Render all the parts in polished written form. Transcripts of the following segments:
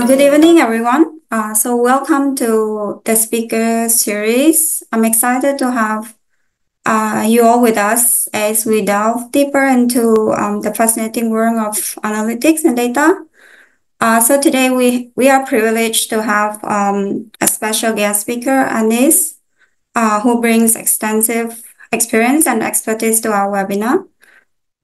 Good evening, everyone. Welcome to the speaker series. I'm excited to have you all with us as we delve deeper into the fascinating world of analytics and data. Today we are privileged to have a special guest speaker, Anis, who brings extensive experience and expertise to our webinar.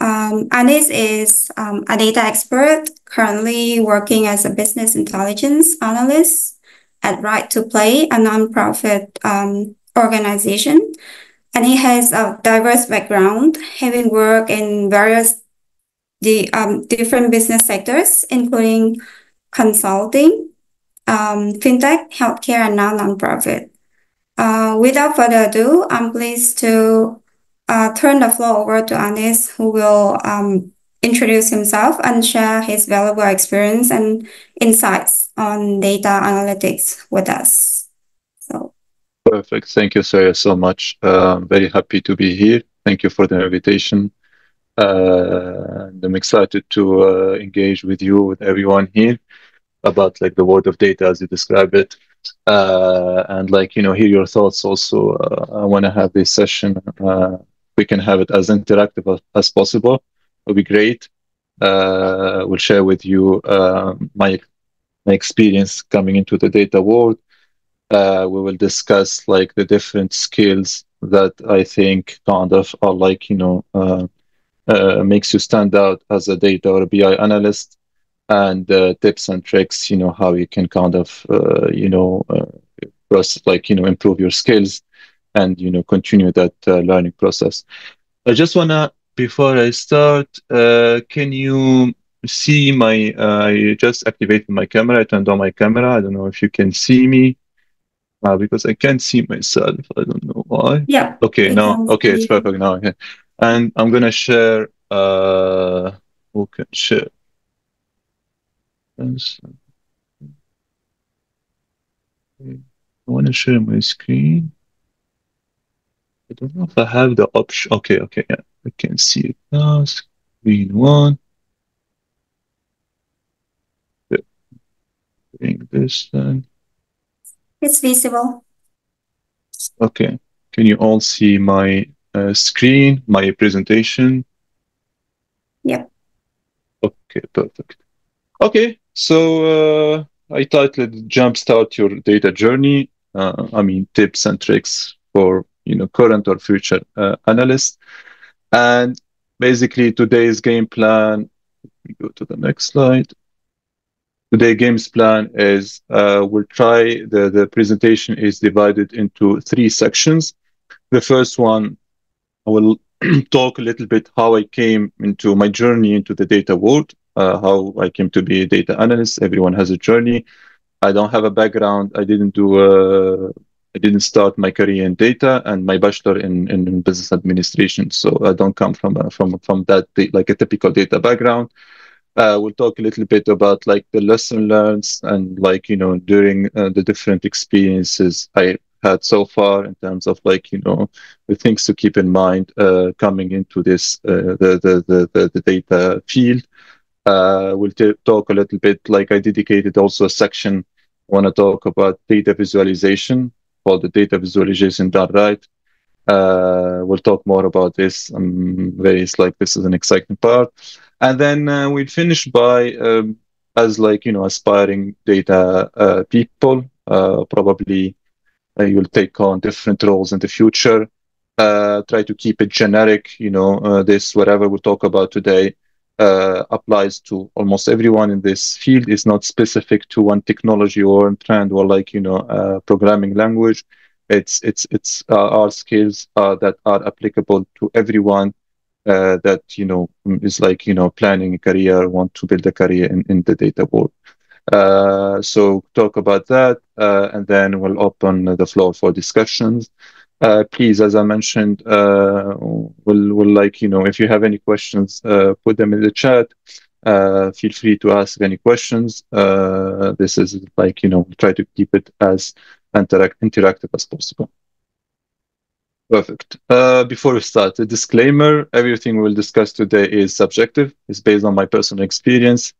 Anis is a data expert currently working as a business intelligence analyst at Right to Play, a nonprofit organization. And he has a diverse background, having worked in various different business sectors, including consulting, fintech, healthcare, and now nonprofit. Without further ado, I'm pleased to turn the floor over to Anis, who will introduce himself and share his valuable experience and insights on data analytics with us. Perfect. Thank you, Sarah, so much. I'm very happy to be here. Thank you for the invitation. And I'm excited to engage with you, with everyone here about like the world of data as you describe it. And hear your thoughts also. I want to have this session. We can have it as interactive as possible. It'll be great. We'll share with you my experience coming into the data world. We will discuss like the different skills that I think kind of are makes you stand out as a data or a BI analyst, and tips and tricks, how you can kind of improve your skills and continue that learning process. I just wanna, before I start, can you see my? I just activated my camera. I turned on my camera. I don't know if you can see me. Because I can't see myself. I don't know why. Yeah. Okay, now, okay, it's perfect now. Okay. And I'm gonna share, who can share? I wanna share my screen. I don't know if I have the option. Okay, yeah, I can see it now. Screen one. Bring this then. It's visible. Okay. Can you all see my screen, my presentation? Yeah. Okay, perfect. Okay, so I titled Jumpstart Your Data Journey. I mean, tips and tricks for current or future analysts. And basically today's game plan, we go to the next slide. Today's game's plan is we'll try, the presentation is divided into 3 sections. The first one, I will talk a little bit how I came into my journey into the data world, how I came to be a data analyst. Everyone has a journey. I don't have a background. I didn't start my career in data and my bachelor in business administration. So I don't come from that like a typical data background. We'll talk a little bit about like the lesson learned and during the different experiences I had so far in terms of the things to keep in mind coming into this the data field. We'll talk a little bit, like I dedicated also a section. I want to talk about data visualization, called the data visualization done right. We'll talk more about this. This is an exciting part. And then we'll finish by as aspiring data people, probably you'll take on different roles in the future. Try to keep it generic, this whatever we'll talk about today applies to almost everyone in this field. Is not specific to one technology or trend or programming language. It's our skills that are applicable to everyone that is planning a career, want to build a career in the data world. So talk about that, and then we'll open the floor for discussions. Please, as I mentioned, we'll if you have any questions, put them in the chat. Feel free to ask any questions. This is try to keep it as interactive as possible. Perfect. Before we start, a disclaimer: everything we will discuss today is subjective. It's based on my personal experience.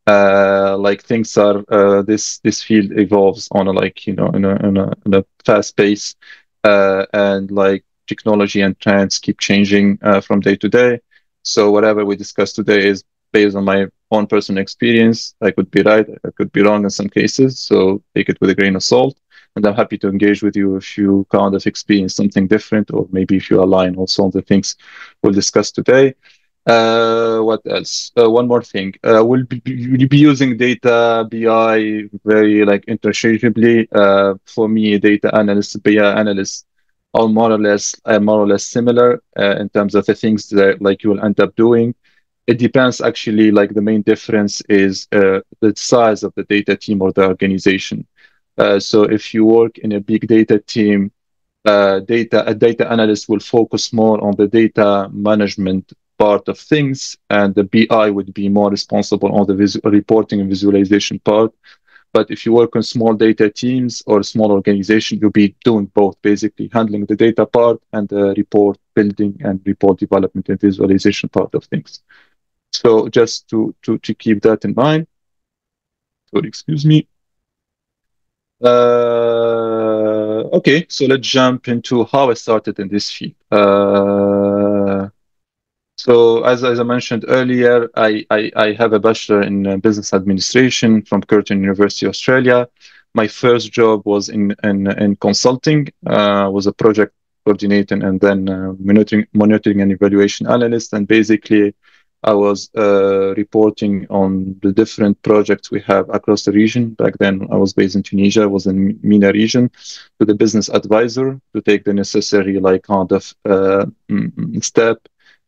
Like things are this field evolves on a like in a fast pace, and like technology and trends keep changing from day to day. So whatever we discuss today is based on my own personal experience. I could be right, I could be wrong in some cases, so take it with a grain of salt. And I'm happy to engage with you if you kind of experience something different, or maybe if you align also on the things we'll discuss today. What else? One more thing. We'll be using data BI very like interchangeably. For me, data analyst, BI analyst are more or less similar in terms of the things that like you will end up doing. It depends actually. Like the main difference is the size of the data team or the organization. So if you work in a big data team, a data analyst will focus more on the data management part of things, and the BI would be more responsible on the reporting and visualization part. But if you work on small data teams or small organization, you'll be doing both, basically handling the data part and the report building and report development and visualization part of things. So just to keep that in mind. Sorry, excuse me. Okay, so let's jump into how I started in this field. So as I mentioned earlier, I have a bachelor in business administration from Curtin University, Australia. My first job was in consulting, was a project coordinator and then monitoring and evaluation analyst. And basically, I was reporting on the different projects we have across the region. Back then, I was based in Tunisia. I was in MENA region, to the business advisor to take the necessary like kind of step,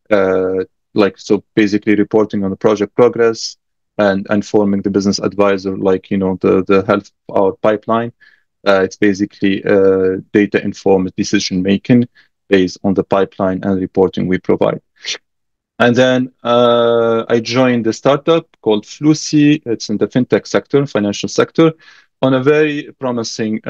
uh, like so basically reporting on the project progress and informing the business advisor like the health of our pipeline. It's basically data informed decision making based on the pipeline and reporting we provide. And then I joined a startup called Flucy. It's in the fintech sector, financial sector, on a very promising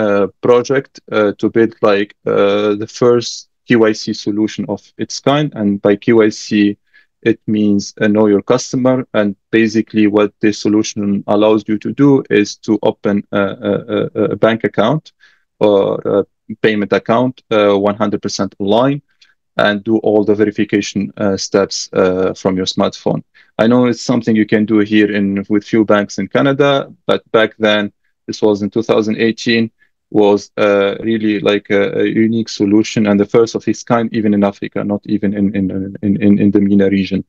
project to build like the first KYC solution of its kind. And by KYC, it means know your customer. And basically, what this solution allows you to do is to open a bank account or a payment account 100% online and do all the verification steps from your smartphone. I know it's something you can do here in with few banks in Canada, but back then, this was in 2018, was really like a unique solution and the first of its kind, even in Africa, not even in the MENA region.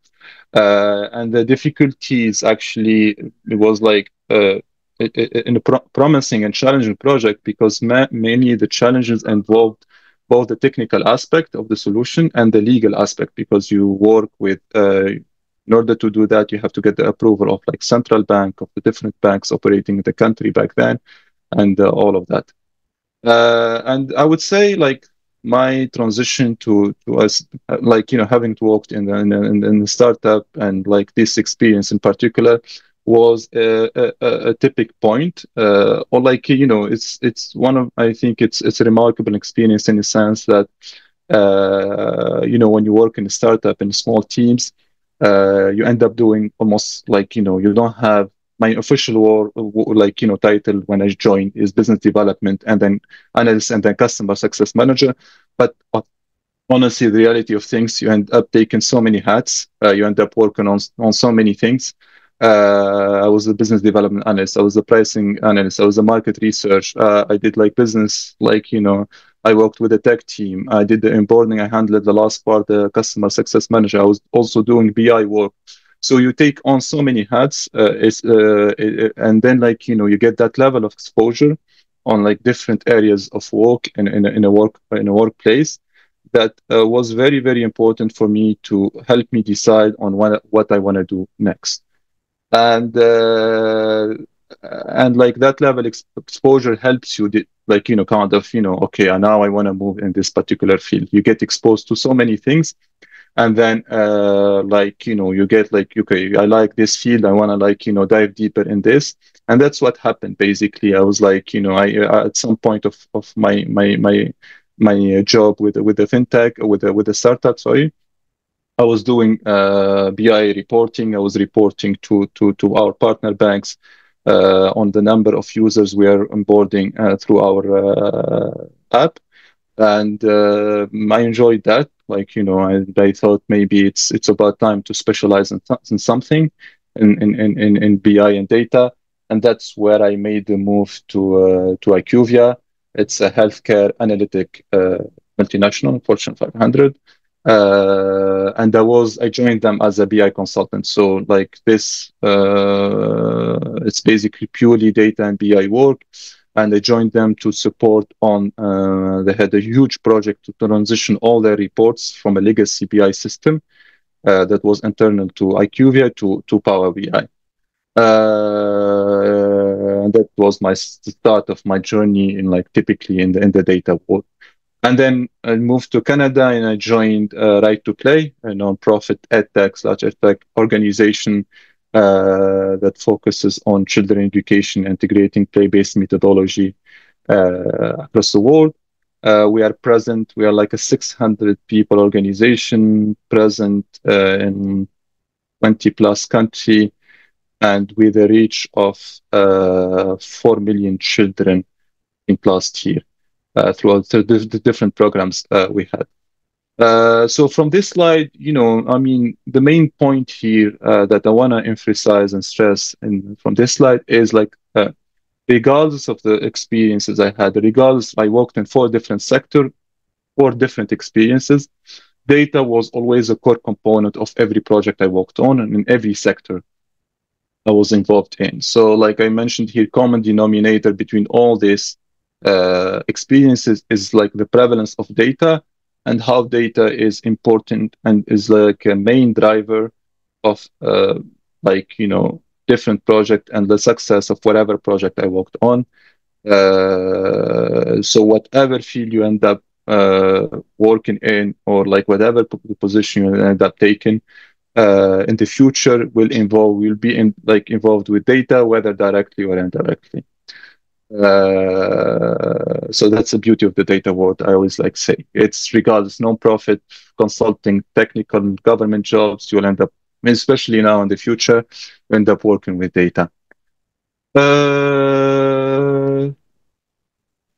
And the difficulties actually, it was like in a promising and challenging project because mainly the challenges involved both the technical aspect of the solution and the legal aspect, because you work with in order to do that you have to get the approval of like central bank of the different banks operating in the country back then, and all of that. And I would say like my transition to us, like having to work in the startup and like this experience in particular was a tipping point, or like it's one of, I think it's a remarkable experience in the sense that when you work in a startup in small teams, you end up doing almost like you don't have my official like title when I joined is business development and then analyst and then customer success manager. But honestly, the reality of things, you end up taking so many hats. You end up working on so many things. I was a business development analyst. I was a pricing analyst. I was a market research. I did like business, like I worked with the tech team. I did the onboarding. I handled the last part, the customer success manager. I was also doing BI work. So you take on so many hats, and then like you get that level of exposure on like different areas of work in a workplace that was very very important for me to help me decide on what I want to do next. And like that level exposure helps you like kind of okay, now I want to move in this particular field. You get exposed to so many things, and then like you get like, okay, I like this field, I want to like dive deeper in this. And that's what happened basically. I was like I at some point of my job with the fintech, with the startup, sorry, I was doing BI reporting. I was reporting to our partner banks on the number of users we are onboarding through our app, and I enjoyed that. Like, I thought maybe it's about time to specialize in something in BI and data, and that's where I made the move to IQVIA. It's a healthcare analytic multinational, Fortune 500. And I joined them as a BI consultant. So like this, it's basically purely data and BI work. And I joined them to support on. They had a huge project to transition all their reports from a legacy BI system that was internal to IQVIA to Power BI. And that was my start of my journey in like typically in the data world. And then I moved to Canada and I joined Right to Play, a nonprofit edtech/edtech organization that focuses on children education, integrating play-based methodology across the world. We are present. We are like a 600 people organization present in 20 plus country, and with a reach of 4 million children in last year throughout the different programs we had. So from this slide, I mean, the main point here that I want to emphasize and stress from this slide is like, regardless of the experiences I had, regardless, I worked in 4 different sectors, 4 different experiences. Data was always a core component of every project I worked on and in every sector I was involved in. So, like I mentioned here, common denominator between all these experiences is like the prevalence of data and how data is important and is like a main driver of different project and the success of whatever project I worked on. So whatever field you end up working in, or like whatever position you end up taking, in the future will be involved with data, whether directly or indirectly. So that's the beauty of the data world. I always like say it's regardless non-profit, consulting, technical, government jobs. You'll end up, especially now in the future, you end up working with data.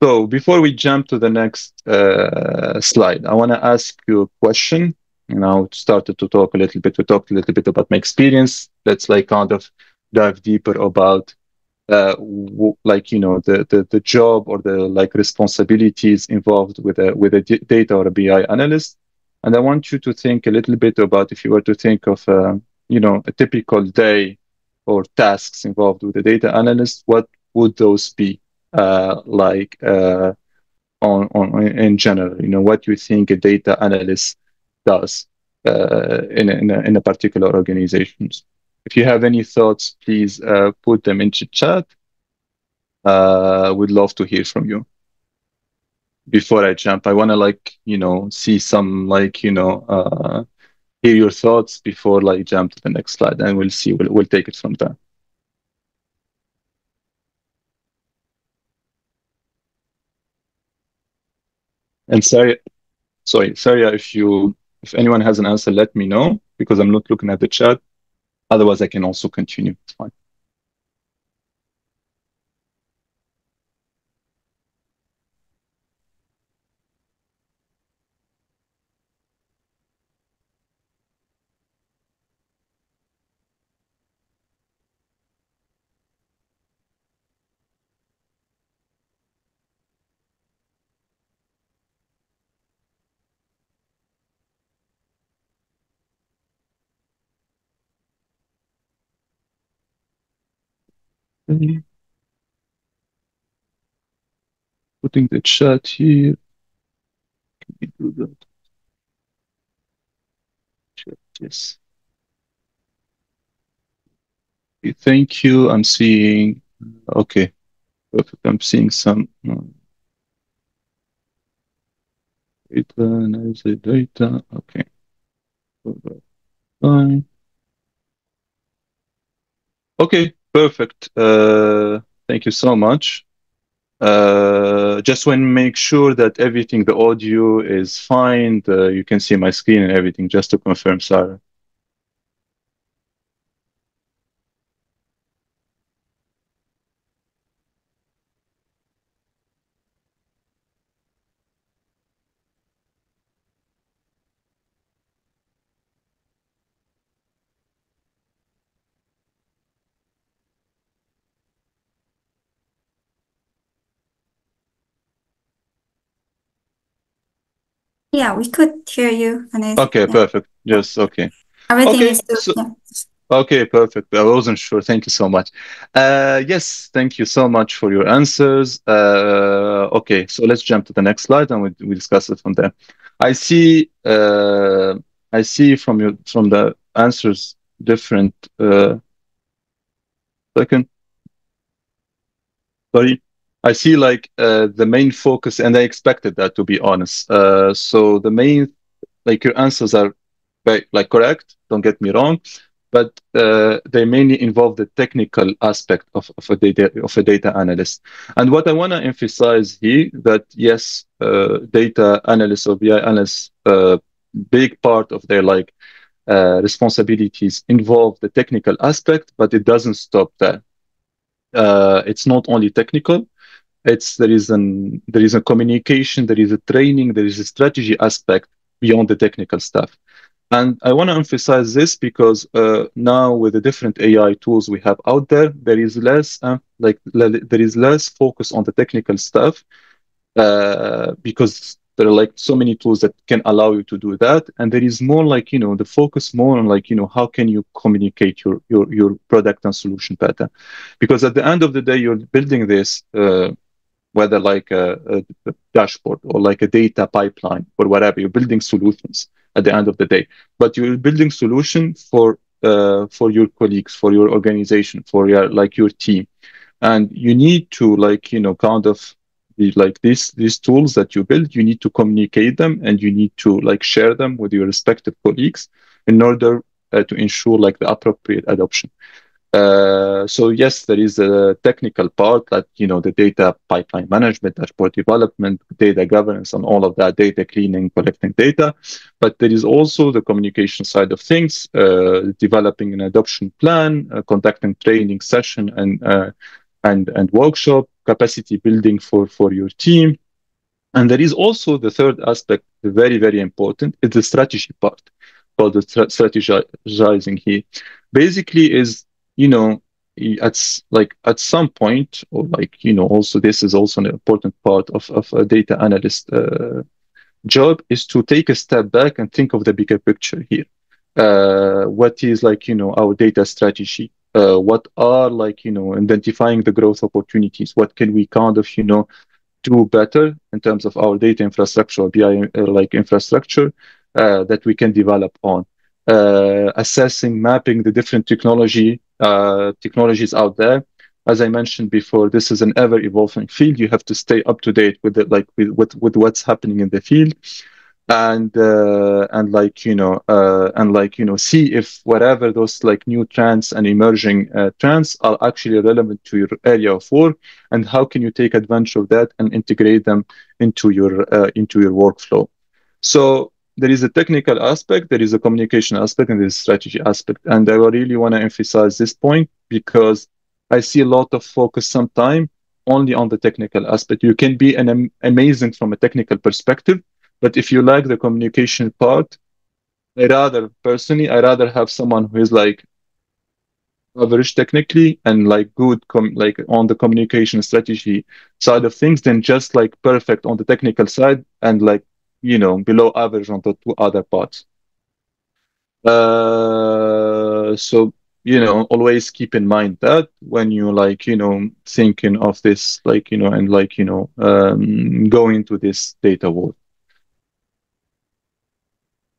So before we jump to the next slide, I want to ask you a question. Started to talk a little bit. We talked a little bit about my experience. Let's like kind of dive deeper about the job or the like responsibilities involved with a data or a BI analyst. And I want you to think a little bit about, if you were to think of a typical day or tasks involved with a data analyst, what would those be like on in general? What you think a data analyst does in a particular organizations. If you have any thoughts, please put them into chat. We'd love to hear from you. Before I jump, I want to see some hear your thoughts before jump to the next slide, and we'll see. We'll take it from there. And Saria, if anyone has an answer, let me know, because I'm not looking at the chat. Otherwise, I can also continue. It's fine. Putting the chat here. Can we do that? Chat, yes. Okay, thank you. I'm seeing. Okay, perfect. I'm seeing some data. Okay, fine. Okay, perfect. Thank you so much. Just want to make sure that everything, the audio is fine. You can see my screen and everything, just to confirm, Sarah. Yeah, we could hear you, Anis. Okay, Yeah, perfect. Just okay. everything Okay, is good. so Yeah. okay, perfect. I wasn't sure. Thank you so much. Yes, thank you so much for your answers. Okay, so let's jump to the next slide and we discuss it from there. I see. I see from the answers different. Second, sorry. I see like the main focus, and I expected that, to be honest. So the main, like, your answers are like correct. Don't get me wrong, but they mainly involve the technical aspect of a data analyst. And what I want to emphasize here, that yes, data analysts or BI analysts, big part of their like responsibilities involve the technical aspect, but it doesn't stop there. It's not only technical. It's there is a communication, there is a training, there is a strategy aspect beyond the technical stuff. And I want to emphasize this because now with the different AI tools we have out there, there is less there is less focus on the technical stuff because there are like so many tools that can allow you to do that, and there is more like the focus more on like how can you communicate your product and solution better, because at the end of the day you're building this. Whether like a dashboard or like a data pipeline or whatever, you're building solutions at the end of the day. But you're building solution for your colleagues, for your organization, for your team, and you need to like kind of be like these tools that you build. You need to communicate them and you need to like share them with your respective colleagues in order to ensure like the appropriate adoption. So yes, there is a technical part that the data pipeline management, dashboard development, data governance, and all of that, data cleaning, collecting data. But there is also the communication side of things, developing an adoption plan, conducting training session and workshop, capacity building for your team. And there is also the third aspect, very, very important, is the strategy part, or the strategizing here. Basically is, you know, at some point, or like, also this is also an important part of a data analyst job, is to take a step back and think of the bigger picture here. What is like, our data strategy? What are like, identifying the growth opportunities? What can we kind of, do better in terms of our data infrastructure or BI like infrastructure that we can develop on. Assessing, mapping the different technologies out there. As I mentioned before, this is an ever-evolving field. You have to stay up to date with it, like with what's happening in the field, and see if whatever those like new trends and emerging trends are actually relevant to your area of work, and how can you take advantage of that and integrate them into your workflow. So there is a technical aspect, there is a communication aspect, and there is a strategy aspect. And I really want to emphasize this point because I see a lot of focus sometimes only on the technical aspect. You can be amazing from a technical perspective, but if you like the communication part, I rather have someone who is like average technically and like good like on the communication strategy side of things than just like perfect on the technical side and like below average on the two other parts. So always keep in mind that when you like thinking of this like and like going to this data world.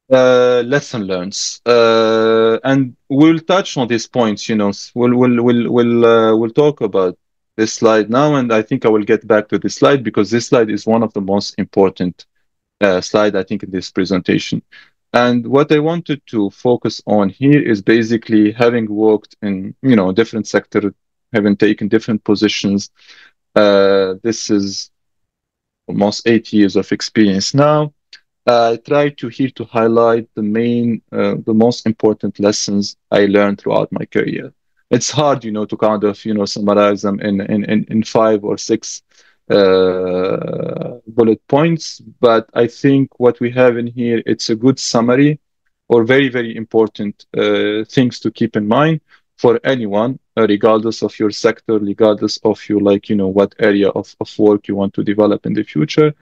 Lesson learns, and we'll touch on these points. We'll talk about this slide now, and I think I will get back to this slide because this slide is one of the most important slide I think in this presentation. And what I wanted to focus on here is basically having worked in different sectors, having taken different positions. This is almost 8 years of experience now. I try to here to highlight the most important lessons I learned throughout my career. It's hard, to kind of, summarize them in 5 or 6 bullet points, but I think what we have in here, it's a good summary or very, very important things to keep in mind for anyone, regardless of your sector, regardless of your, what area of work you want to develop in the future.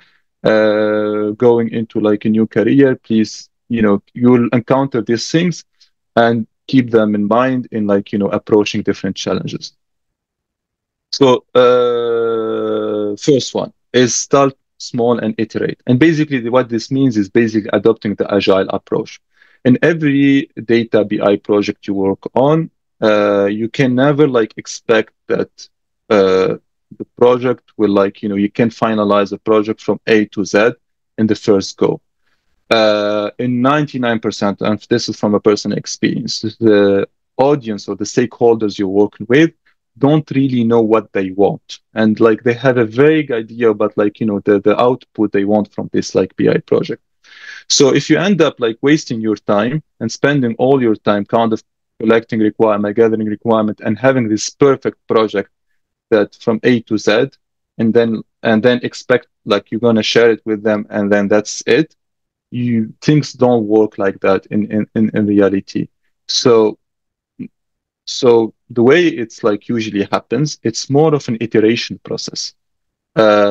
Going into like a new career, please, you'll encounter these things and keep them in mind in approaching different challenges. So first one is start small and iterate. And basically what this means is basically adopting the agile approach. In every data BI project you work on, you can never expect that the project will you can finalize a project from A to Z in the first go. In 99%, and this is from a personal experience, the audience or the stakeholders you're working with don't really know what they want. And they have a vague idea about the output they want from this BI project. So if you end up wasting your time and spending all your time kind of collecting requirement, gathering requirement, and having this perfect project that from A to Z, and then expect you're gonna share it with them, and then that's it. Things don't work like that in reality. So the way it's usually happens, it's more of an iteration process.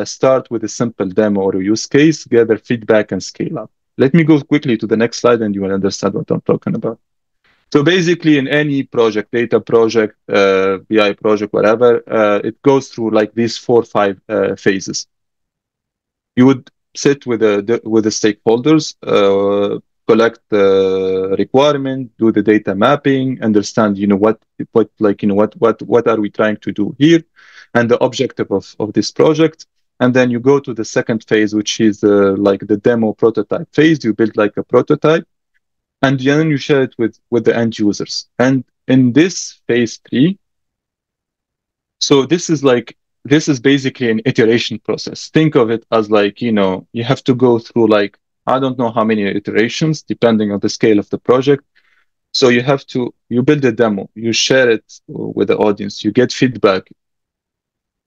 Start with a simple demo or a use case, gather feedback, and scale up. Let me go quickly to the next slide, and you will understand what I'm talking about. So basically, in any project, data project, BI project, whatever, it goes through these 4 or 5 phases. You would sit with the stakeholders, collect the requirement, do the data mapping, understand what are we trying to do here, and the objective of this project. And then you go to the second phase, which is the demo prototype phase. You build a prototype, and then you share it with the end users. And in this phase 3, so this is basically an iteration process. Think of it as you have to go through I don't know how many iterations depending on the scale of the project. So you build a demo, you share it with the audience, you get feedback.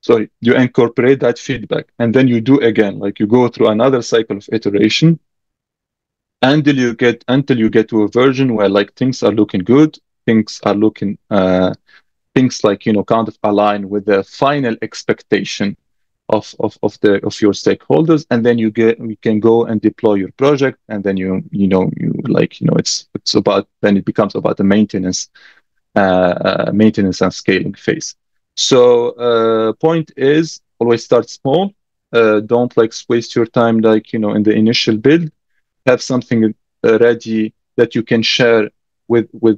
Sorry, you incorporate that feedback, and then you do again, you go through another cycle of iteration until you get to a version where things are looking good, things are looking things kind of align with the final expectation of your stakeholders, and then you can go and deploy your project, and then it's about, then it becomes about the maintenance and scaling phase. So point is always start small. Don't waste your time in the initial build. Have something ready that you can share with your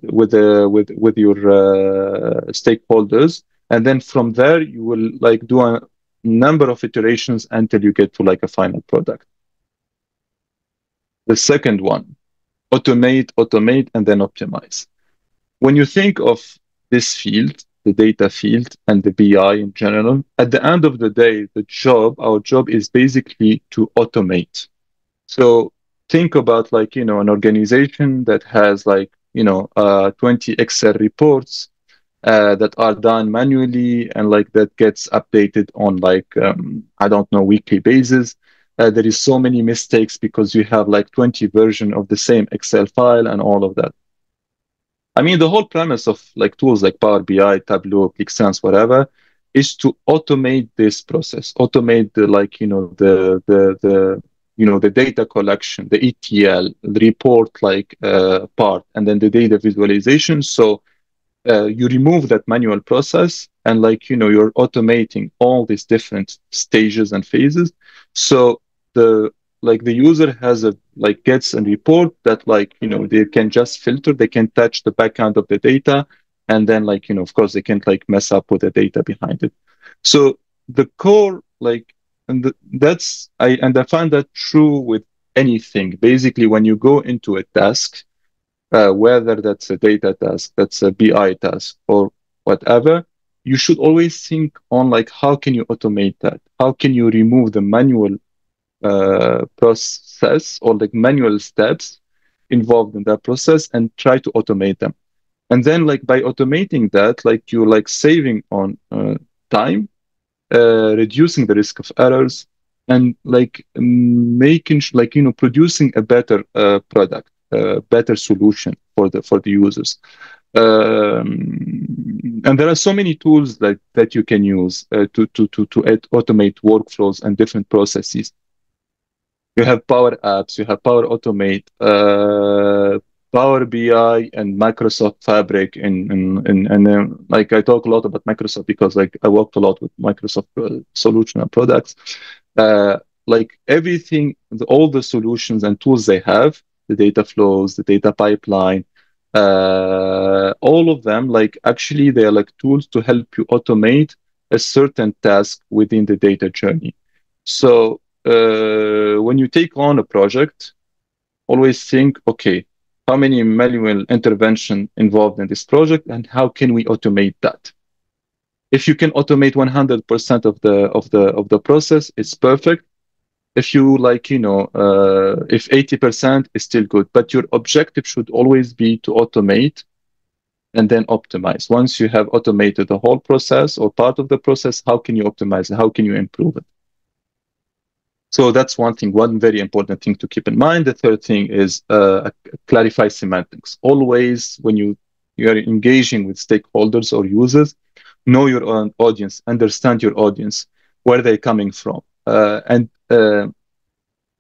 stakeholders, and then from there you will do a number of iterations until you get to a final product. The second one, automate, and then optimize. When you think of this field, the data field and the BI in general, at the end of the day, our job is basically to automate. So think about an organization that has 20 Excel reports that are done manually, and that gets updated on I don't know, weekly basis. There is so many mistakes because you have 20 version of the same Excel file and all of that. I mean, the whole premise of tools like Power BI, Tableau, ClickSense, whatever, is to automate this process, automate the data collection, the ETL, the report part, and then the data visualization. So you remove that manual process, and you're automating all these different stages and phases. So the user has gets a report that they can just filter, they can touch the backend of the data, and then of course they can't mess up with the data behind it. So the core I find that true with anything. Basically, when you go into a task, whether that's a data task, that's a BI task, or whatever, you should always think on like how can you automate that? How can you remove the manual process or like manual steps involved in that process and try to automate them. And then like by automating that, like you're like saving on time, reducing the risk of errors, and like making like producing a better product, better solution for the users. And there are so many tools that you can use to automate workflows and different processes. You have Power Apps, you have Power Automate, Power BI, and Microsoft Fabric, and like I talk a lot about Microsoft because like I worked a lot with Microsoft solution and products. Uh, like everything, all the solutions and tools they have, the data flows, the data pipeline, all of them, like actually they are like tools to help you automate a certain task within the data journey. So when you take on a project, always think, okay, how many manual intervention involved in this project, and how can we automate that? If you can automate 100% of the process, it's perfect. If you like, if 80% is still good, but your objective should always be to automate and then optimize. Once you have automated the whole process or part of the process, how can you optimize it? How can you improve it? So that's one thing, one very important thing to keep in mind. The third thing is clarify semantics. Always, when you are engaging with stakeholders or users, know your own audience, understand your audience, where they're coming from, and I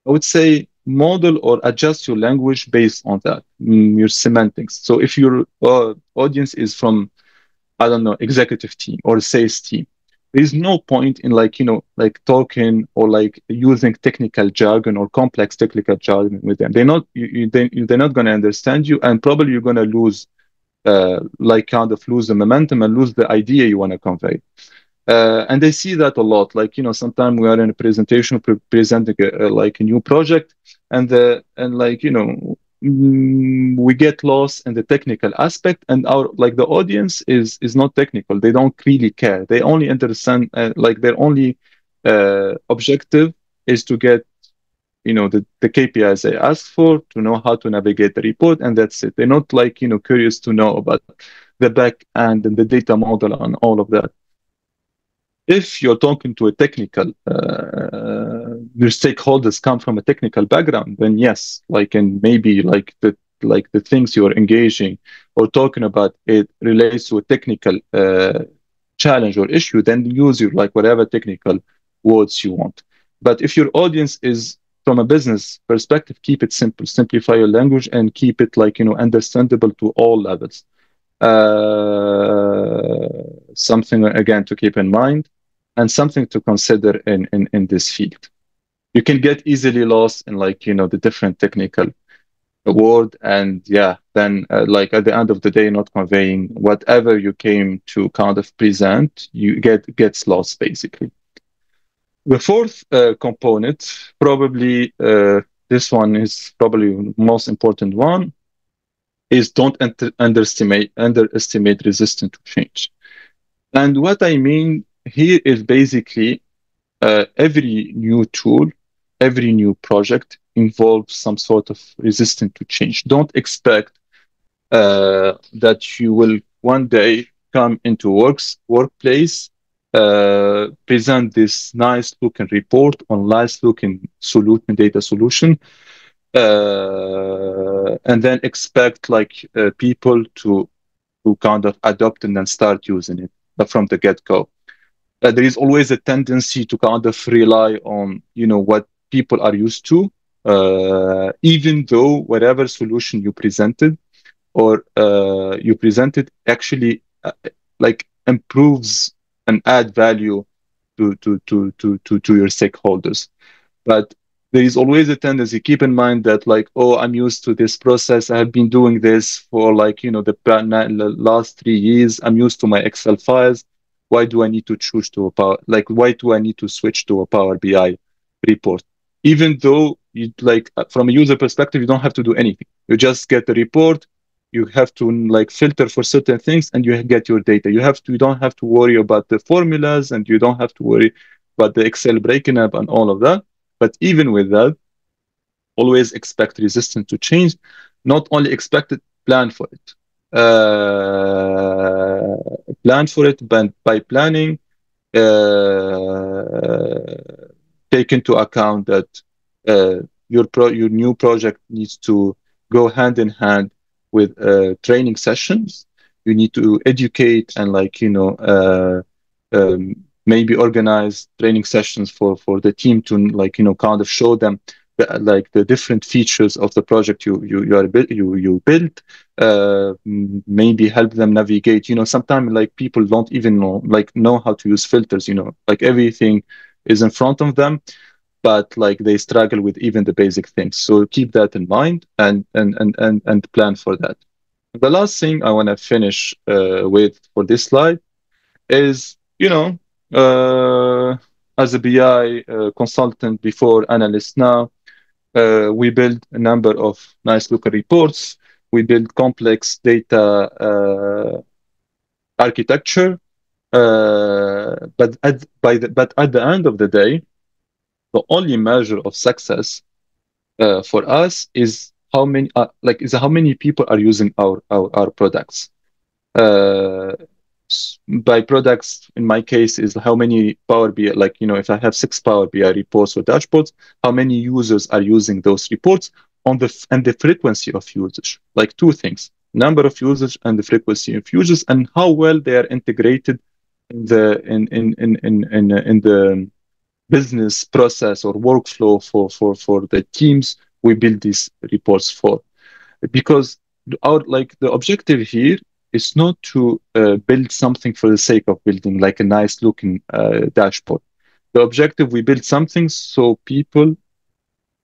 would say model or adjust your language based on that, your semantics. So if your audience is from, I don't know, executive team or sales team, there is no point in like, like talking or like using technical jargon or complex technical jargon with them. They're not, they're not going to understand you, and probably you're going to lose, like kind of lose the momentum and lose the idea you want to convey. And they see that a lot. Like, sometimes we are in a presentation presenting like a new project, and like, we get lost in the technical aspect, and our like the audience is not technical. They don't really care. They only understand like their only objective is to get the KPIs they ask for, to know how to navigate the report, and that's it. They're not like curious to know about the back end and the data model and all of that. If you're talking to a technical, your stakeholders come from a technical background, then yes, like, and maybe like the things you're engaging or talking about, it relates to a technical challenge or issue, then use your like whatever technical words you want. But if your audience is from a business perspective, keep it simple, simplify your language, and keep it like understandable to all levels. Something again to keep in mind, and something to consider in this field. You can get easily lost in like the different technical word, and yeah, then like at the end of the day, not conveying whatever you came to kind of present, you gets lost basically. The fourth component, probably this one is probably the most important one, is don't underestimate resistance to change. And what I mean here is basically every new tool, every new project involves some sort of resistance to change. Don't expect that you will one day come into workplace, present this nice looking report on nice looking data solution, and then expect like people to kind of adopt and then start using it from the get-go. There is always a tendency to kind of rely on what people are used to, even though whatever solution you presented actually like improves and add value to your stakeholders. But there is always a tendency, keep in mind that like, oh, I'm used to this process. I have been doing this for like, the last 3 years. I'm used to my Excel files. Why do I need to choose to why do I need to switch to a Power BI report? Even though you like from a user perspective, you don't have to do anything. You just get the report, You have to like filter for certain things, and you get your data. You don't have to worry about the formulas, and you don't have to worry about the Excel breaking up and all of that. But even with that, always expect resistance to change. Not only expect it, plan for it. Plan for it, but by planning, uh, take into account that your new project needs to go hand in hand with training sessions. You need to educate and maybe organize training sessions for the team to kind of show them the different features of the project you built. Maybe help them navigate. Sometimes like people don't even know how to use filters. Like everything is in front of them, but like they struggle with even the basic things. So keep that in mind and plan for that. The last thing I want to finish with for this slide is, as a BI consultant before, analyst now, we build a number of nice looking reports. We build complex data architecture. But at the end of the day, the only measure of success for us is how many people are using our products. Uh, by products, in my case, is how many Power BI, if I have 6 Power BI reports or dashboards, how many users are using those reports and the frequency of usage, like two things: number of users and the frequency of users, and how well they are integrated in the business process or workflow for the teams we build these reports for. Because the objective here is not to build something for the sake of building, like a nice looking dashboard. The objective, we build something so people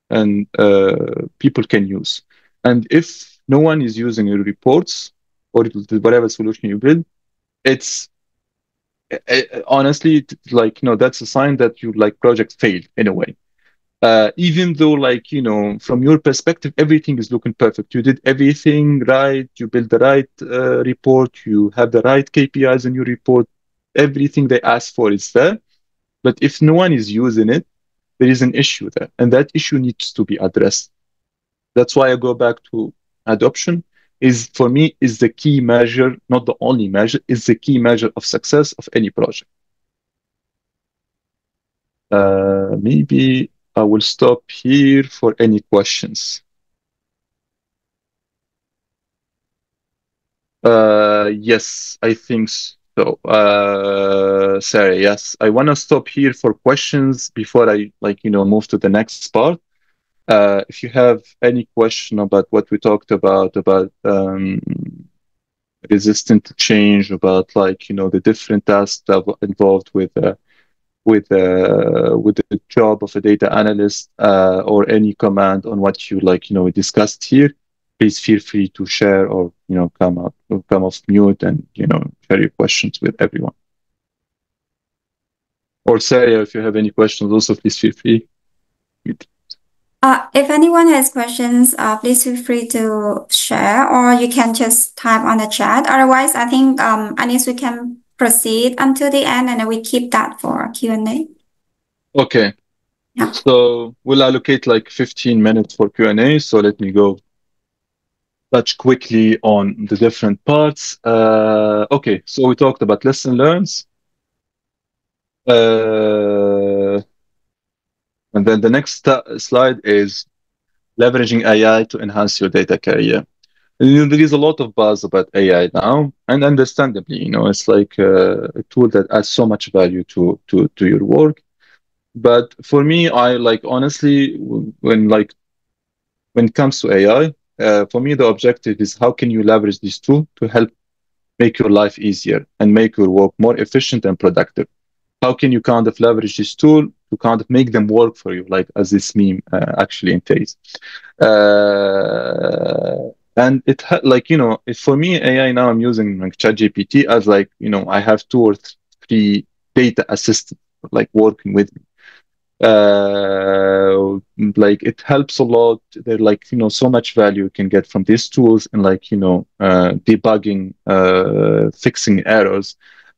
can use. And if no one is using your reports or whatever solution you build, it's honestly that's a sign that your project failed in a way. Even though from your perspective everything is looking perfect, you did everything right, you built the right report, you have the right KPIs in your report, everything they asked for is there. But if no one is using it, there is an issue there, and that issue needs to be addressed. That's why I go back to adoption. Is for me is the key measure, not the only measure, is the key measure of success of any project. Maybe I will stop here for any questions. Yes, I think so. Sarah, yes, I want to stop here for questions before I move to the next part. If you have any question about what we talked about resistant to change, about the different tasks that were involved with the job of a data analyst, or any comment on what you we discussed here, please feel free to share or come off mute and share your questions with everyone. Or Sarah, if you have any questions, also please feel free. If anyone has questions, please feel free to share, or you can just type on the chat. Otherwise, I think Anis, we can proceed until the end, and then we keep that for Q&A. Okay. Yeah. So we'll allocate 15 minutes for Q&A. So let me go touch quickly on the different parts. Okay, so we talked about lesson learns. And then the next slide is leveraging AI to enhance your data career. There is a lot of buzz about AI now, and understandably, it's like a tool that adds so much value to your work. But for me, I honestly, when it comes to AI, for me, the objective is how can you leverage this tool to help make your life easier and make your work more efficient and productive? How can you kind of leverage this tool to kind of make them work for you, as this meme actually entails? And it for me, AI now, I'm using ChatGPT as I have 2 or 3 data assistants working with me. Like it helps a lot. There like, so much value you can get from these tools and like, debugging, fixing errors.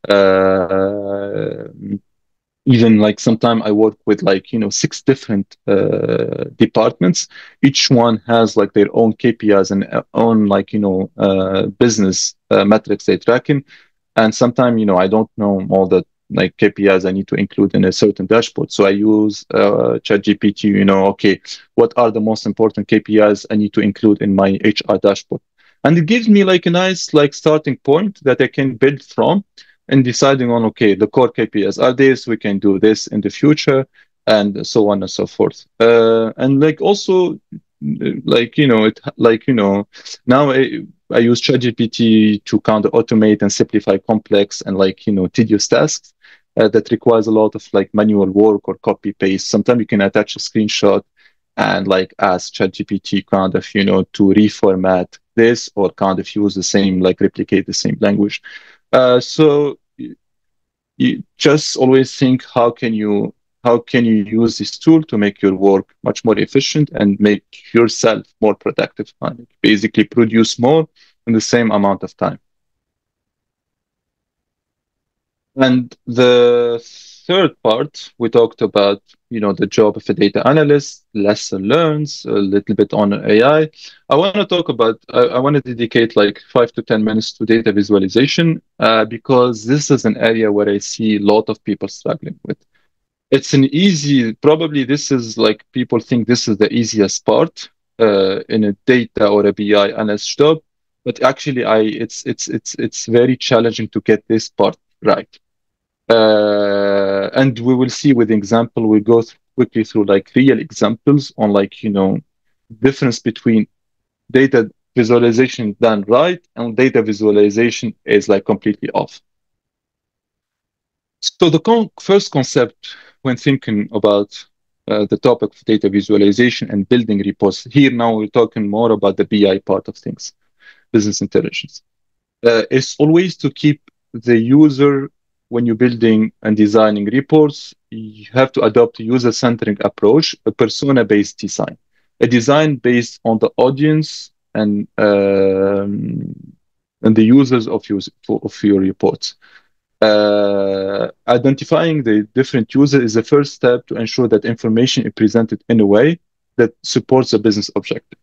Uh, Even like sometime I work with like, six different departments. Each one has like their own KPIs and own like, business metrics they tracking. And sometimes, I don't know all the like KPIs I need to include in a certain dashboard. So I use ChatGPT, okay, what are the most important KPIs I need to include in my HR dashboard? And it gives me like a nice like starting point that I can build from and deciding on, okay, the core KPIs are this, we can do this in the future, and so on and so forth. And like also, like, now I use ChatGPT to kind of automate and simplify complex and like, tedious tasks that requires a lot of like manual work or copy paste. Sometimes you can attach a screenshot and like ask ChatGPT kind of, to reformat this or kind of use the same, like replicate the same language. So you just always think how can you use this tool to make your work much more efficient and make yourself more productive and basically produce more in the same amount of time. And the third part, we talked about, the job of a data analyst, lesson learns, a little bit on AI. I want to talk about, I want to dedicate like 5 to 10 minutes to data visualization because this is an area where I see a lot of people struggling with. It's an easy, probably this is like people think this is the easiest part in a data or a BI analyst job, but actually it's very challenging to get this part right. And we will see with example, we go quickly through like real examples on like, difference between data visualization done right and data visualization is like completely off. So the first concept when thinking about the topic of data visualization and building reports, here now we're talking more about the BI part of things, business intelligence, is always to keep the user when you're building and designing reports. You have to adopt a user-centric approach, a persona-based design, a design based on the audience and the users of your reports. Identifying the different users is the first step to ensure that information is presented in a way that supports the business objective.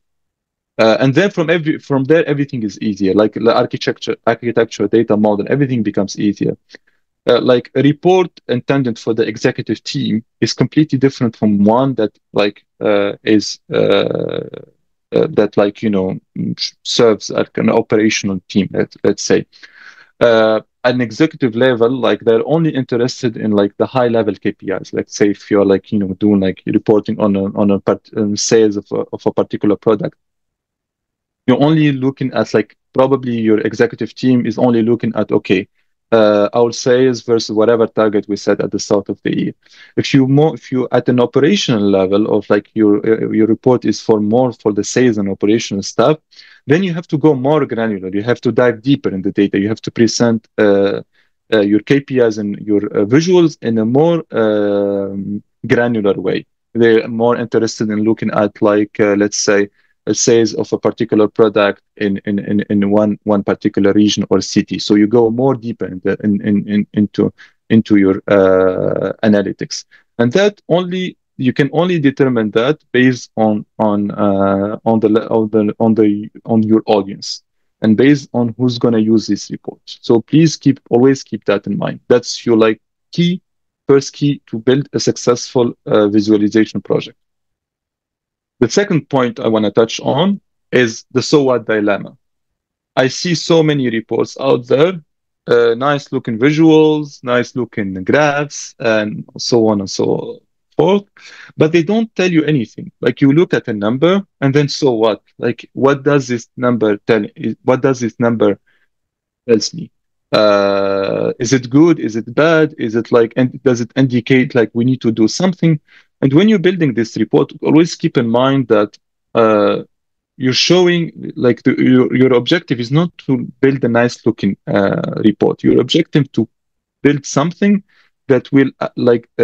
And then from there everything is easier. Like the architecture, data model, everything becomes easier. Like a report intended for the executive team is completely different from one that like is that like serves like an operational team. Let's say an executive level, like they're only interested in like the high level KPIs. Let's say if you're like doing like reporting on sales of a particular product, you're only looking at like probably your executive team is only looking at okay, our sales versus whatever target we set at the start of the year. If you at an operational level of like your report is for more for the sales and operational stuff, then you have to go more granular. You have to dive deeper in the data. You have to present your KPIs and your visuals in a more granular way. They're more interested in looking at like let's say sales of a particular product in one particular region or city. So you go more deeper into your analytics, and that only you can only determine that based on your audience and based on who's going to use this report. So please always keep that in mind. That's your like first key to build a successful visualization project. The second point I want to touch on is the so what dilemma. I see so many reports out there, nice looking visuals, nice looking graphs, and so on and so forth, but they don't tell you anything. Like you look at a number and then so what? Like what does this number tell? What does this number tells me? Is it good? Is it bad? Is it like, and does it indicate like we need to do something? And when you're building this report, always keep in mind that you're showing like your objective is not to build a nice looking report. Your objective to build something that will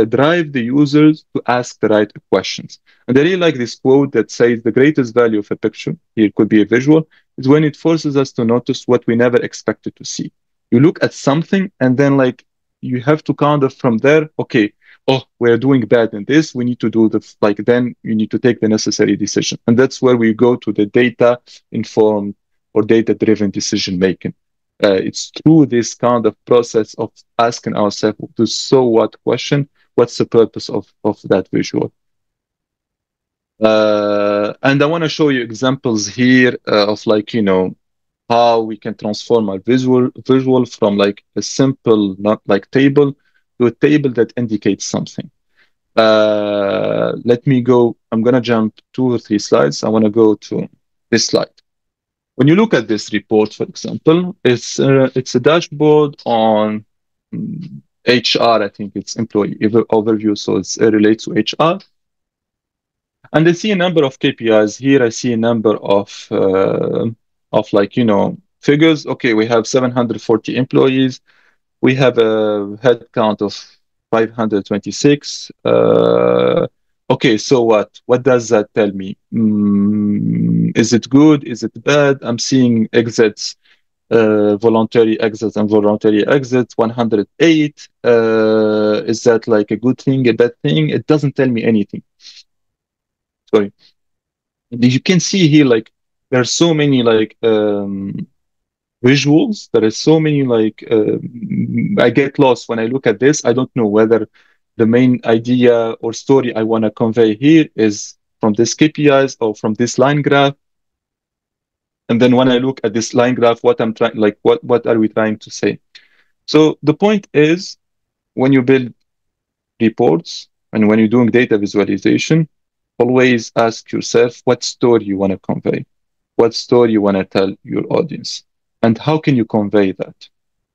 drive the users to ask the right questions. And I really like this quote that says the greatest value of a picture, here it could be a visual, is when it forces us to notice what we never expected to see. You look at something and then you have to kind of from there, okay, oh, we're doing bad in this. We need to do then you need to take the necessary decision. And that's where we go to the data informed or data driven decision making. It's through this kind of process of asking ourselves the so what question, what's the purpose of that visual. And I want to show you examples here of how we can transform our visual from a simple not like table to a table that indicates something. Let me go. I'm gonna jump 2 or 3 slides. I want to go to this slide. When you look at this report, for example, it's a dashboard on HR. I think it's employee overview, so it relates to HR. And I see a number of KPIs here. I see a number of figures. Okay, we have 740 employees. We have a head count of 526. Okay, so what? What does that tell me? Is it good? Is it bad? I'm seeing exits, voluntary exits and voluntary exits, 108. Is that a good thing, a bad thing? It doesn't tell me anything. Sorry. You can see here, there are so many visuals. There are so many I get lost when I look at this. I don't know whether the main idea or story I want to convey here is from this KPIs or from this line graph. And then when I look at this line graph, what I'm trying, what are we trying to say? So the point is, when you build reports and when you're doing data visualization, always ask yourself what story you want to convey, what story you want to tell your audience, and how can you convey that?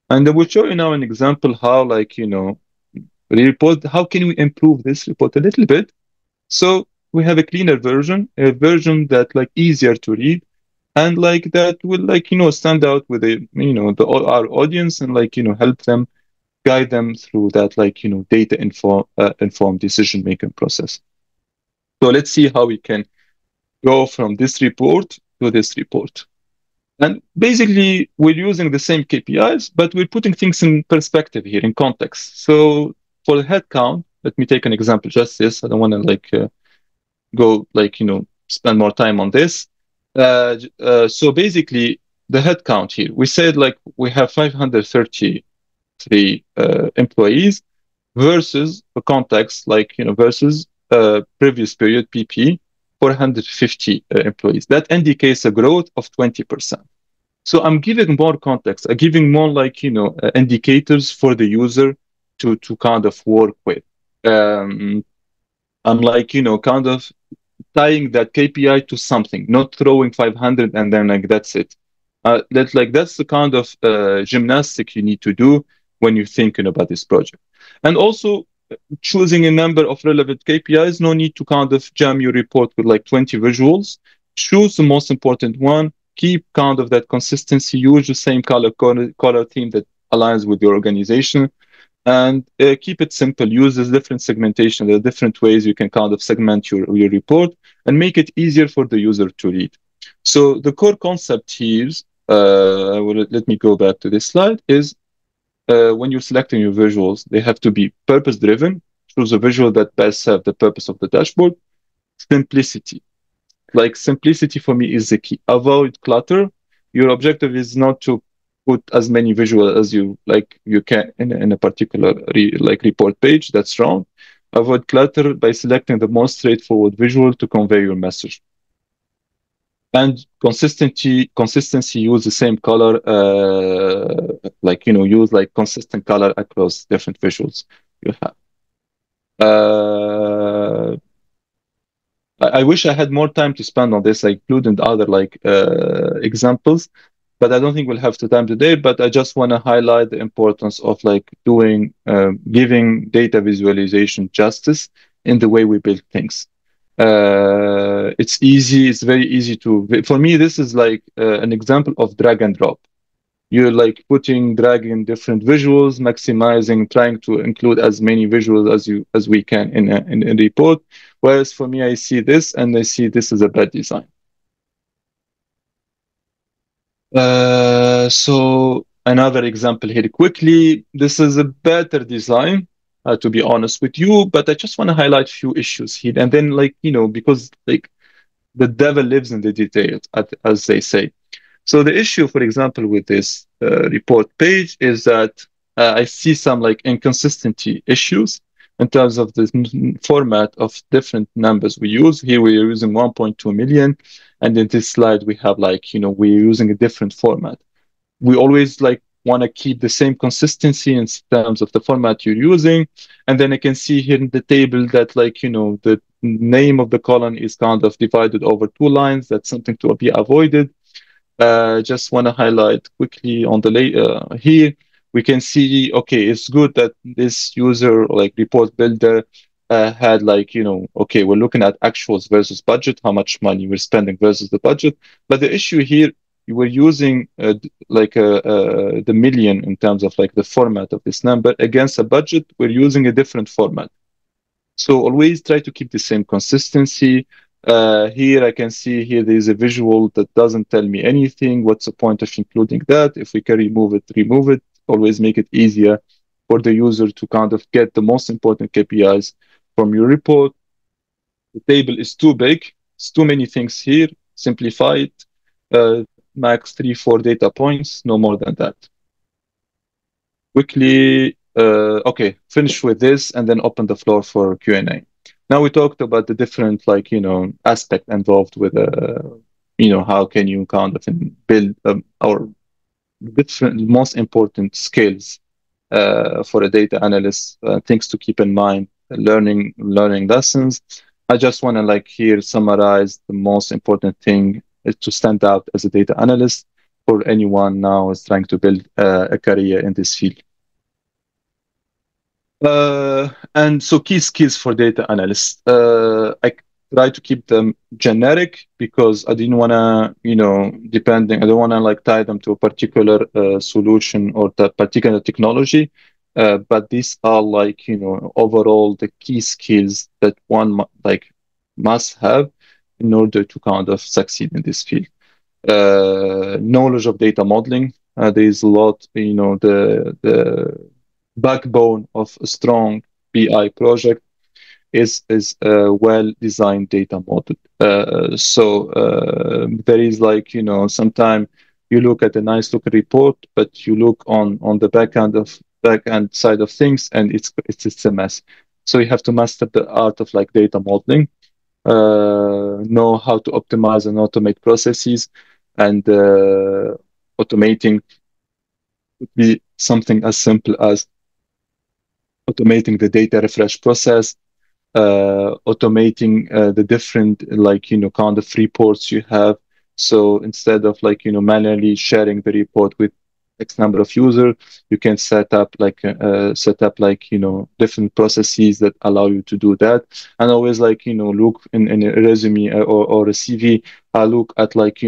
And I will show you now an example how, report, how can we improve this report a little bit? So we have a cleaner version, a version that easier to read, and that will stand out with our audience and help them, guide them through that data informed decision making process. So let's see how we can go from this report to this report. And basically, we're using the same KPIs, but we're putting things in perspective here, in context. So for the headcount, let me take an example, just this. I don't want to go spend more time on this. So basically, the headcount here, we said we have 533 employees versus a context versus previous period PP, 450 employees. That indicates a growth of 20%. So I'm giving more context. I'm giving more indicators for the user to kind of work with. I'm kind of tying that KPI to something, not throwing 500 and then that's it. That's the kind of gymnastic you need to do when you're thinking about this project. And also choosing a number of relevant KPIs. No need to kind of jam your report with 20 visuals. Choose the most important one. Keep kind of that consistency. Use the same color theme that aligns with your organization. And keep it simple. Use this different segmentation. There are different ways you can kind of segment your report and make it easier for the user to read. So the core concept here, let me go back to this slide, is when you're selecting your visuals, they have to be purpose-driven. Choose a visual that best serves the purpose of the dashboard. Simplicity. Simplicity for me is the key. Avoid clutter. Your objective is not to put as many visuals as you can in a particular report page. That's wrong. Avoid clutter by selecting the most straightforward visual to convey your message. And consistency, use the same color, use consistent color across different visuals you have. I wish I had more time to spend on this. I included other examples, but I don't think we'll have the time today. But I just want to highlight the importance of giving data visualization justice in the way we build things. It's easy. It's very easy for me, this is an example of drag and drop. You're like putting, dragging different visuals, maximizing, trying to include as many visuals as we can in a report. Whereas for me, I see this and I see this as a bad design. So another example here quickly. This is a better design, to be honest with you, but I just want to highlight a few issues here. And then, like, because like the devil lives in the details, as they say. So the issue, for example, with this report page is that I see some like inconsistency issues in terms of the format of different numbers we use. Here we are using 1.2 million, and in this slide we have like we're using a different format. We always like want to keep the same consistency in terms of the format you're using, and then I can see here in the table that like the name of the column is kind of divided over two lines. That's something to be avoided. Just want to highlight quickly on the here. We can see, okay, it's good that this user like report builder had like, okay, we're looking at actuals versus budget, how much money we're spending versus the budget. But the issue here, you were using the million in terms of like the format of this number against a budget. We're using a different format. So always try to keep the same consistency. Here I can see here there is a visual that doesn't tell me anything. What's the point of including that? If we can remove it, remove it. Always make it easier for the user to kind of get the most important KPIs from your report. The table is too big. It's too many things here. Simplify it. Max 3, 4 data points, no more than that. Quickly, okay, finish with this and then open the floor for Q&A. Now we talked about the different like aspect involved with how can you kind of build our different most important skills for a data analyst, things to keep in mind, learning lessons. I just want to like here summarize the most important thing is to stand out as a data analyst for anyone now is trying to build a career in this field. And so key skills for data analysts. I try to keep them generic because I didn't want to, I don't want to like tie them to a particular solution or that particular technology. But these are like, overall the key skills that one like must have in order to kind of succeed in this field. Knowledge of data modeling. There is a lot, the backbone of a strong BI project is a well-designed data model. So there is like sometimes you look at a nice looking report, but you look on the back end side of things, and it's a mess. So you have to master the art of like data modeling, know how to optimize and automate processes, and automating would be something as simple as automating the data refresh process, automating the different like kind of reports you have. So instead of like manually sharing the report with X number of users, you can set up like different processes that allow you to do that. And always like look in a resume or a CV, I look at like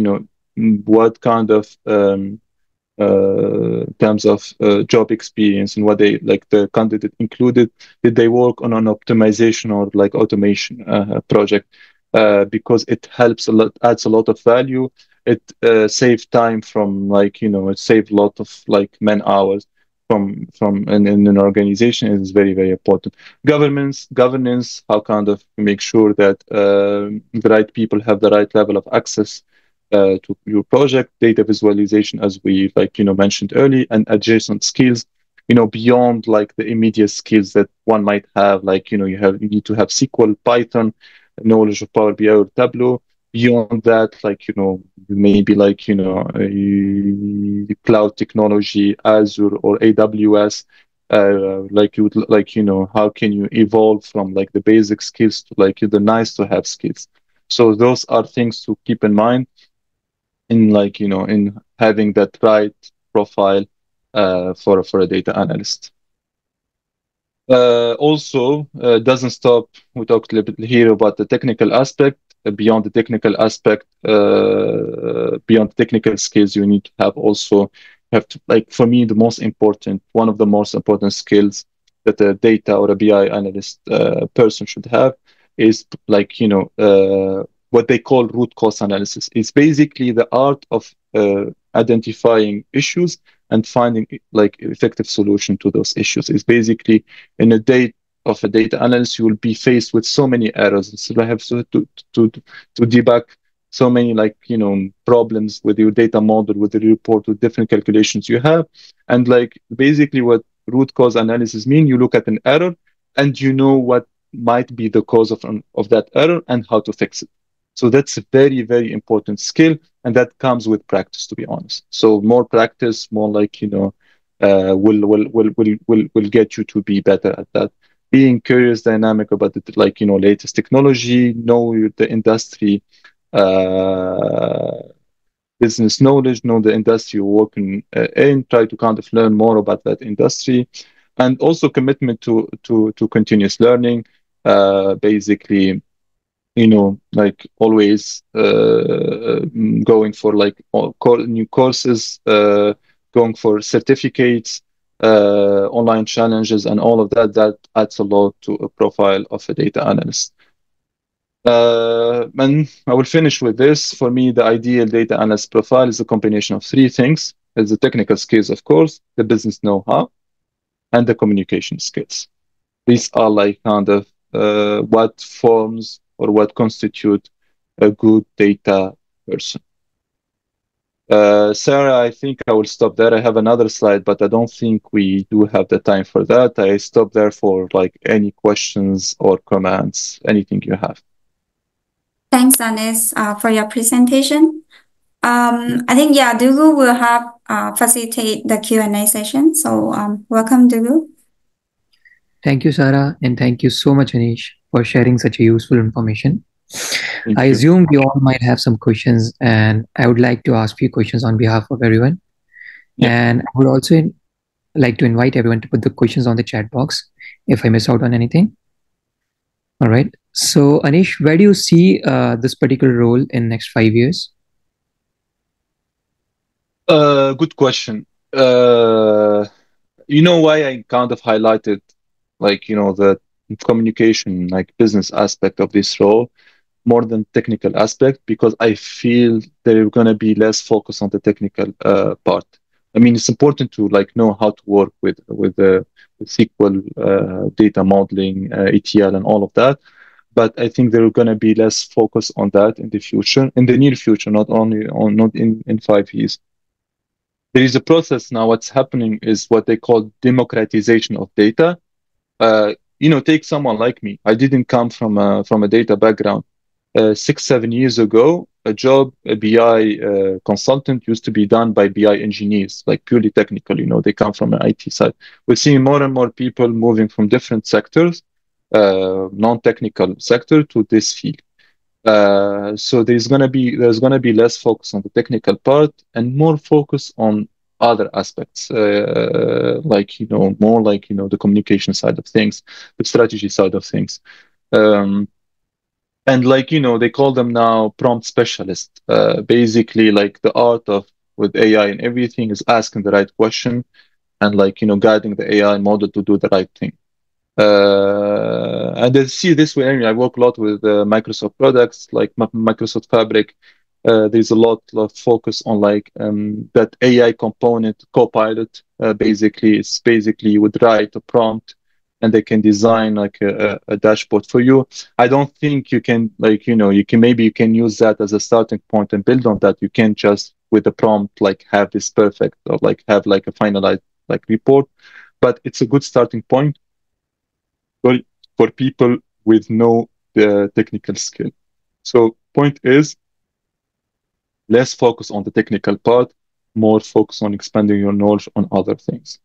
what kind of terms of job experience and what they like the candidate included. Did they work on an optimization or like automation project? Because it helps a lot, adds a lot of value. It saves time from like it saves a lot of like man hours from in an organization. Is very very important. Governance, how kind of make sure that the right people have the right level of access to your project, data visualization, as we like mentioned early, and adjacent skills, beyond like the immediate skills that one might have, like you need to have SQL, Python, knowledge of Power BI or Tableau. Beyond that, like maybe like cloud technology, Azure or AWS. Like you would like how can you evolve from like the basic skills to like the nice to have skills. So those are things to keep in mind in like in having that right profile for a data analyst. Also doesn't stop. We talked a little bit here about the technical aspect. Beyond the technical aspect, beyond technical skills, you need to have also have to, like, for me, the most important, one of the most important skills that a data or a BI analyst person should have is like, what they call root cause analysis. It's basically the art of identifying issues and finding like effective solution to those issues. It's basically in a day of a data analyst, you will be faced with so many errors. And so I have to debug so many like problems with your data model, with the report, with different calculations you have. And like basically what root cause analysis mean, you look at an error and you know what might be the cause of that error and how to fix it. So that's a very, very important skill, and that comes with practice, to be honest. So more practice, more like will get you to be better at that. Being curious, dynamic about the like latest technology, know the industry, uh, business knowledge, know the industry you're working in, try to kind of learn more about that industry, and also commitment to continuous learning. Basically, like always going for like new courses, going for certificates, online challenges, and all of that. That adds a lot to a profile of a data analyst. And I will finish with this. For me, the ideal data analyst profile is a combination of three things. It's the technical skills, of course, the business know-how, and the communication skills. These are like kind of what forms or what constitute a good data person. Sarah, I think I will stop there. I have another slide, but I don't think we do have the time for that. I stop there for like any questions or comments, anything you have. Thanks, Anis, for your presentation. I think, yeah, Dugu will have facilitate the Q&A session. So welcome, Dugu. Thank you, Sarah, and thank you so much, Anish, for sharing such a useful information. Thank I you. assume we all might have some questions, and I would like to ask few questions on behalf of everyone. Yeah. And I would also like to invite everyone to put the questions on the chat box if I miss out on anything. All right. So, Anish, where do you see this particular role in next 5 years? Good question. You know why I kind of highlighted like the communication, like business aspect of this role more than technical aspect, because I feel they're going to be less focused on the technical part. I mean, it's important to like know how to work with SQL, data modeling, ETL, and all of that. But I think they're going to be less focused on that in the future, in the near future, not in 5 years. There is a process now. What's happening is what they call democratization of data. Take someone like me. I didn't come from a data background. 6, 7 years ago, a BI consultant used to be done by BI engineers, like purely technical. They come from an IT side. We're seeing more and more people moving from different sectors, non-technical sector, to this field. So there's gonna be less focus on the technical part and more focus on other aspects, like more like the communication side of things, the strategy side of things. And like they call them now prompt specialists. Basically, like the art of with AI and everything is asking the right question and like guiding the AI model to do the right thing. And I see this way. I mean, I work a lot with Microsoft products like Microsoft Fabric. There's a lot of focus on like that AI component, Copilot. Basically, it's basically you would write a prompt and they can design like a dashboard for you. I don't think you can like you can use that as a starting point and build on that. You can't just with the prompt like have this perfect or like have like a finalized like report, but it's a good starting point for people with no technical skill. So point is less focus on the technical part, more focus on expanding your knowledge on other things.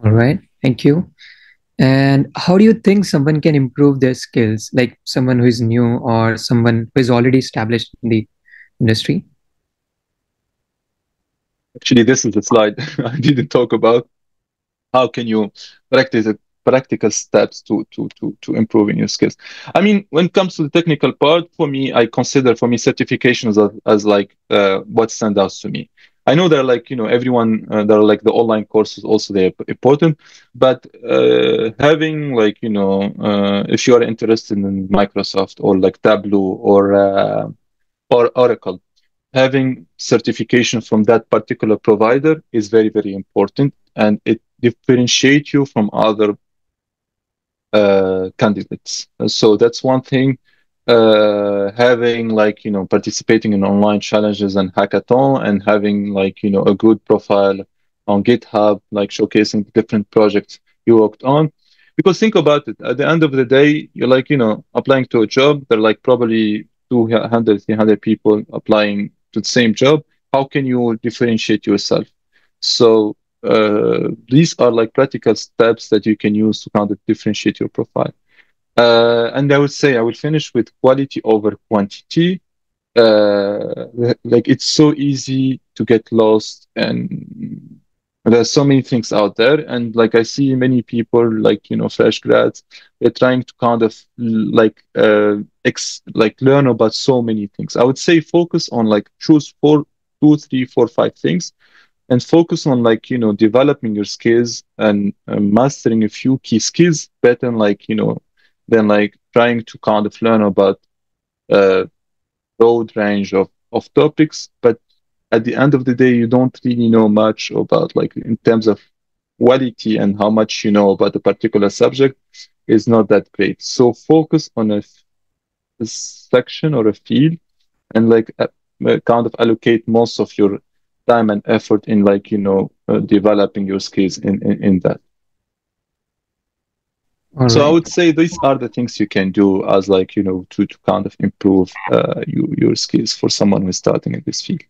All right. Thank you. And how do you think someone can improve their skills, like someone who is new or someone who is already established in the industry? Actually, this is a slide I didn't talk about. How can you practice it? practical steps to improving your skills. I mean, when it comes to the technical part, for me, I consider for me certifications as like what stands out to me. I know that like everyone there are like the online courses also they're important, but having like if you are interested in Microsoft or like Tableau or Oracle, having certification from that particular provider is very, very important, and it differentiates you from other candidates. So that's one thing. Having like participating in online challenges and hackathon, and having like a good profile on GitHub, like showcasing the different projects you worked on. Because think about it, at the end of the day, you're like applying to a job. There are like probably 200, 300 people applying to the same job. How can you differentiate yourself? So these are like practical steps that you can use to kind of differentiate your profile. And I would say I will finish with quality over quantity. Like it's so easy to get lost, and there's so many things out there. And like I see many people, like fresh grads, they're trying to kind of like like learn about so many things. I would say focus on like choose four, two, three, four, five things, and focus on like developing your skills and mastering a few key skills better than like than like trying to kind of learn about a broad range of topics, but at the end of the day you don't really know much about like in terms of quality, and how much you know about a particular subject is not that great. So focus on a section or a field, and like kind of allocate most of your time and effort in like developing your skills in that. All So I right. would say these are the things you can do as like to kind of improve your skills for someone who's starting in this field.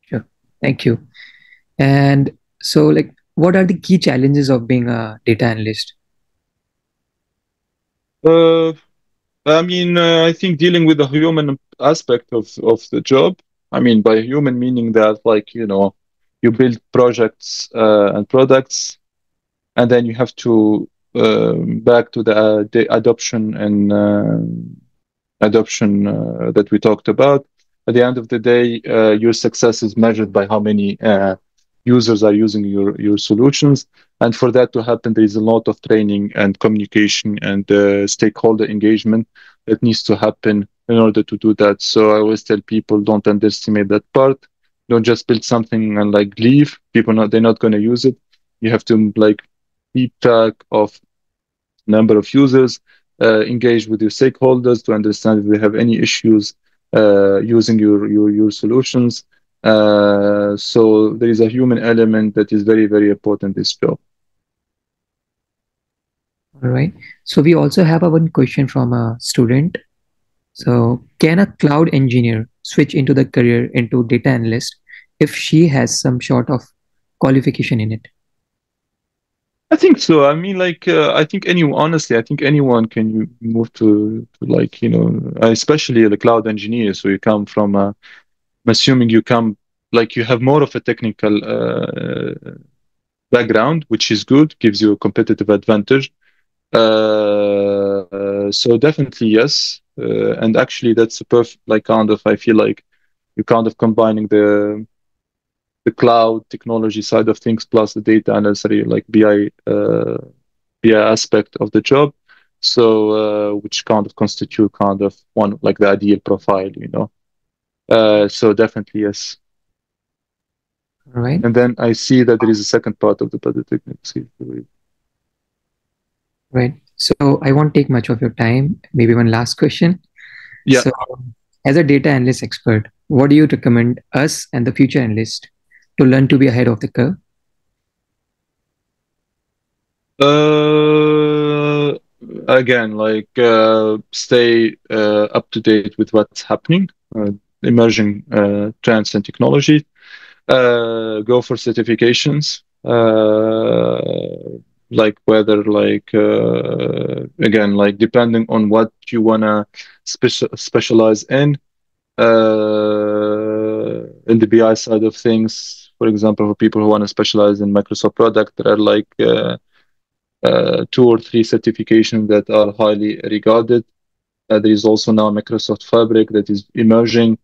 Sure. Thank you. And so, like, what are the key challenges of being a data analyst? uh, I mean, I think dealing with the human aspect of the job. I mean, by human meaning that like you build projects and products, and then you have to back to the adoption and adoption that we talked about. At the end of the day, your success is measured by how many users are using your solutions. And for that to happen, there is a lot of training and communication and stakeholder engagement that needs to happen in order to do that. So I always tell people, don't underestimate that part. Don't just build something and like leave. They're not going to use it. You have to like keep track of number of users, engage with your stakeholders to understand if they have any issues using your solutions. So there is a human element that is very, very important in this job. All right. So we also have a one question from a student. So can a cloud engineer switch into the career into data analyst if she has some sort of qualification in it? I think so. I mean, like, I think honestly, I think anyone can move to like, especially the cloud engineer. So you come from, I'm assuming you come, like, you have more of a technical background, which is good, gives you a competitive advantage. So definitely yes. And actually, that's a perfect, like, kind of, I feel like you're kind of combining the cloud technology side of things plus the data analysis, like BI aspect of the job. So which kind of constitute kind of one like the ideal profile. So definitely yes. All right. And then I see that there is a second part of the technical skill. Right. So I won't take much of your time. Maybe one last question. Yeah. So as a data analyst expert, what do you recommend us and the future analyst to learn to be ahead of the curve? Again, like stay up to date with what's happening, emerging trends and technology. Go for certifications, like whether like again, like depending on what you wanna specialize in the BI side of things. For example, for people who want to specialize in Microsoft product, there are like 2 or 3 certifications that are highly regarded. There is also now Microsoft Fabric that is emerging.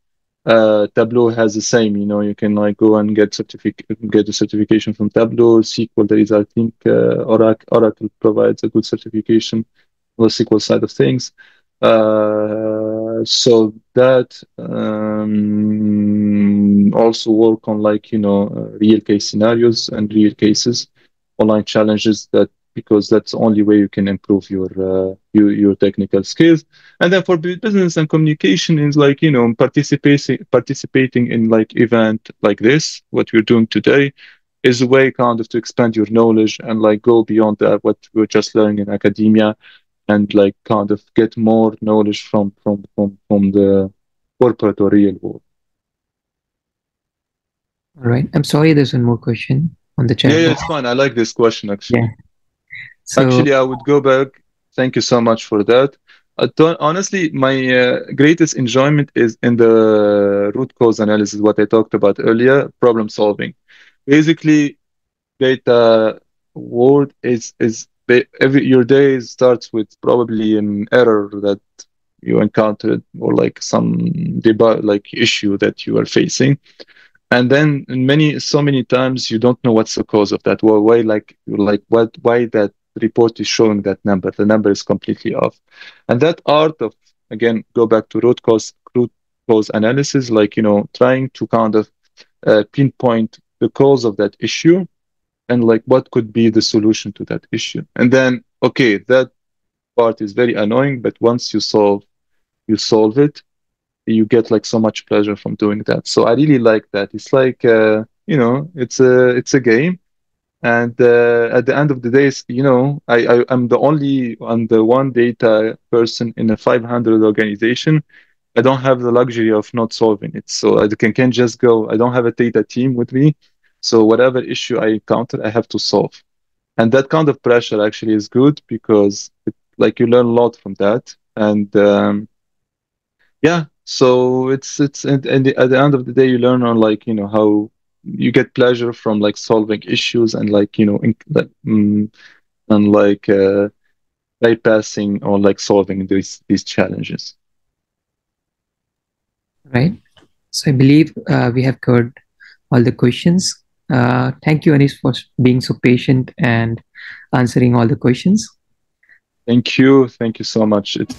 Tableau has the same, you can like go and get the certification from Tableau. SQL, there is, I think, Oracle provides a good certification on the SQL side of things. So that also work on like, real case scenarios and real cases, online challenges, that because that's the only way you can improve your technical skills. And then for business and communication is like, participating in like event like this, what we're doing today, is a way kind of to expand your knowledge and like go beyond that, what we're just learning in academia, and like kind of get more knowledge from the corporate or real world. All right. I'm sorry, there's one more question on the chat Yeah, box. it's fine. I like this question actually. Yeah. So Actually, I would go back. Thank you so much for that. Honestly, my greatest enjoyment is in the root cause analysis, what I talked about earlier, problem solving. Basically, data world your day starts with probably an error that you encountered, or like some debug like issue that you are facing, and then so many times you don't know what's the cause of that. Why that report is showing that number, the number is completely off. And that art of, again, go back to root cause analysis, like, trying to kind of pinpoint the cause of that issue, and like what could be the solution to that issue. And then, okay, that part is very annoying, but once you solve it, you get like so much pleasure from doing that. So I really like that. It's like, it's a game. And at the end of the day, I'm the one data person in a 500 organization. I don't have the luxury of not solving it. So I can just go. I don't have a data team with me. So whatever issue I encounter, I have to solve. And that kind of pressure actually is good, because like you learn a lot from that. And yeah, so it's at the end of the day, you learn on like, how you get pleasure from like solving issues, and like, and like bypassing or like solving these challenges. right. So I believe we have covered all the questions. Thank you, Anish, for being so patient and answering all the questions. Thank you so much. It's